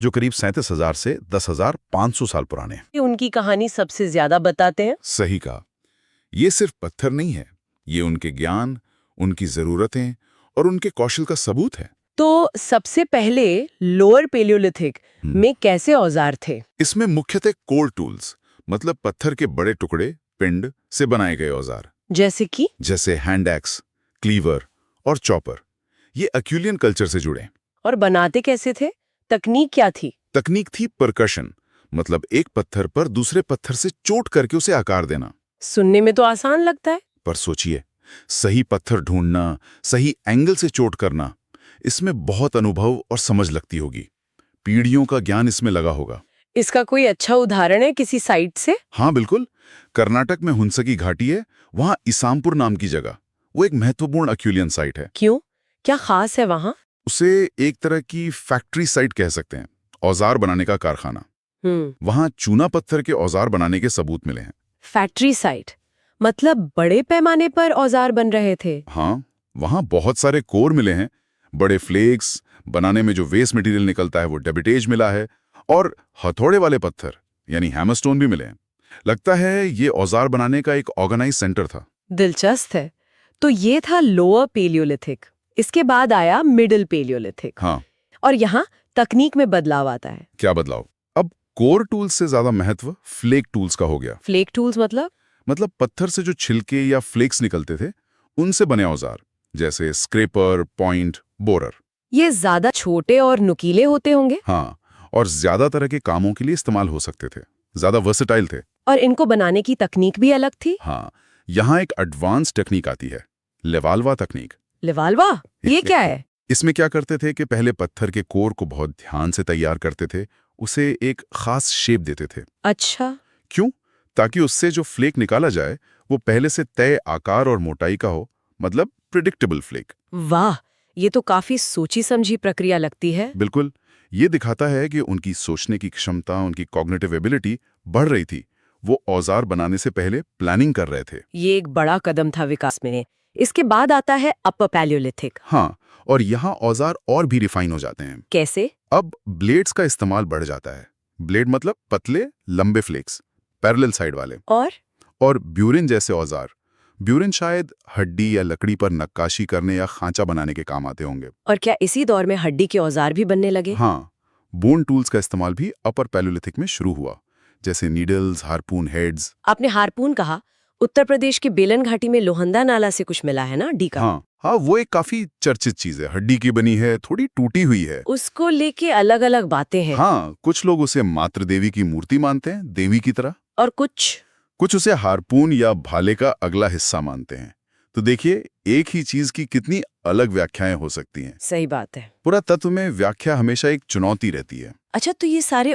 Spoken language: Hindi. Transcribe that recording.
जो करीब 37,000 से 10,500 साल पुराने हैं। ये उनकी कहानी सबसे ज्यादा बताते हैं। सही कहा। ये सिर्फ पत्थर नहीं है, ये उनके ज्ञान, उनकी जरूरतें और उनके कौशल का सबूत है। तो सबसे पहले लोअर पेलियोलिथिक में कैसे औजार थे? इसमें मुख्यतः कोर टूल्स, मतलब पत्थर के बड़े टुकड़े, पिंड से बनाए गए औजार, जैसे हैंड एक्स, क्लीवर और चॉपर। ये अक्यूलियन कल्चर से जुड़े। और बनाते कैसे थे? तकनीक क्या थी? तकनीक थी परकशन, मतलब एक पत्थर पर दूसरे पत्थर से चोट करके उसे आकार देना। सुनने में तो आसान लगता है। पर सोचिए, सही पत्थर ढूंढना, सही एंगल से चोट करना, इसमें बहुत अनुभव और समझ लगती होगी। पीढ़ियों का ज्ञान इसमें लगा होगा। इसका कोई अच्छा उदाहरण है किसी साइट से? हाँ बिल्कुल, कर्नाटक में हुंसकी घाटी है, वहां इसामपुर नाम की जगह, वो एक महत्वपूर्ण अक्यूलियन साइट है। क्यों? क्या खास है वहां? उसे एक तरह की फैक्ट्री साइट कह सकते हैं, औजार बनाने का कारखाना। वहां चूना पत्थर के औजार बनाने के सबूत मिले हैं। फैक्ट्री साइट मतलब बड़े पैमाने पर औजार बन रहे थे? हाँ, वहां बहुत सारे कोर मिले हैं, बड़े फ्लेक्स बनाने में जो वेस्ट मटेरियल निकलता है वो डेबिटेज मिला है, और हथौड़े वाले पत्थर यानी हैमरस्टोन भी मिले हैं। लगता है ये औजार बनाने का एक ऑर्गेनाइज सेंटर था। दिलचस्प है। तो ये था लोअर पेलियोलिथिक। इसके बाद आया मिडिल पेलियोलिथिक। हाँ, और यहाँ तकनीक में बदलाव आता है। क्या बदलाव? अब कोर टूल्स से ज्यादा महत्व फ्लेक टूल्स का हो गया। फ्लेक टूल्स मतलब पत्थर से जो छिलके या फ्लेक्स निकलते थे, उनसे बने औजार, जैसे स्क्रेपर, पॉइंट, बोरर। ये ज्यादा छोटे और नुकीले होते होंगे? हाँ, और ज्यादा तरह के कामों के लिए इस्तेमाल हो सकते थे, ज्यादा वर्सेटाइल थे। और इनको बनाने की तकनीक भी अलग थी? हाँ, यहाँ एक एडवांस टेक्निक आती है, लेवाल्वा तकनीक। लेवाल्वा? ये क्या है? इसमें क्या करते थे कि पहले पत्थर के कोर को बहुत ध्यान से तैयार करते थे, उसे एक खास शेप देते थे। अच्छा। क्यों? ताकि उससे जो फ्लेक निकाला जाए वो पहले से तय आकार और मोटाई का हो, मतलब प्रिडिक्टेबल फ्लेक। वाह, ये तो काफी सोची समझी प्रक्रिया लगती है। बिल्कुल, ये दिखाता है कि उनकी सोचने की क्षमता, उनकी कॉग्निटिव एबिलिटी बढ़ रही थी। वो औजार बनाने से पहले प्लानिंग कर रहे थे। ये एक बड़ा कदम था विकास में। इसके बाद आता है अपर पैलियोलिथिक। हाँ, और यहाँ औजार और भी रिफाइन हो जाते हैं। कैसे? अब ब्लेड्स का इस्तेमाल बढ़ जाता है। ब्लेड मतलब पतले लंबे फ्लेक्स, पैरेलल साइड वाले। और ब्यूरिन जैसे औजार। ब्यूरिन शायद हड्डी या लकड़ी पर नक्काशी करने या खांचा बनाने के काम आते होंगे। और क्या इसी दौर में हड्डी के औजार भी बनने लगे? हाँ, बोन टूल्स का इस्तेमाल भी अपर पैलियोलिथिक में शुरू हुआ, जैसे नीडल्स, हार्पून हेड्स। आपने हार्पून कहा, उत्तर प्रदेश के बेलन घाटी में लोहंदा नाला से कुछ मिला है ना, डी का? हाँ, वो एक काफी चर्चित चीज है, हड्डी की बनी है, थोड़ी टूटी हुई है। उसको लेके अलग अलग बातें हैं। हाँ, कुछ लोग उसे मातृ देवी की मूर्ति मानते हैं, देवी की तरह। और कुछ उसे हार्पून या भाले का अगला हिस्सा मानते हैं। तो देखिए, एक ही चीज की कितनी अलग व्याख्याएं हो सकती हैं। सही बात है। पुरातत्व में व्याख्या हमेशा एक चुनौती रहती है। अच्छा, तो ये सारे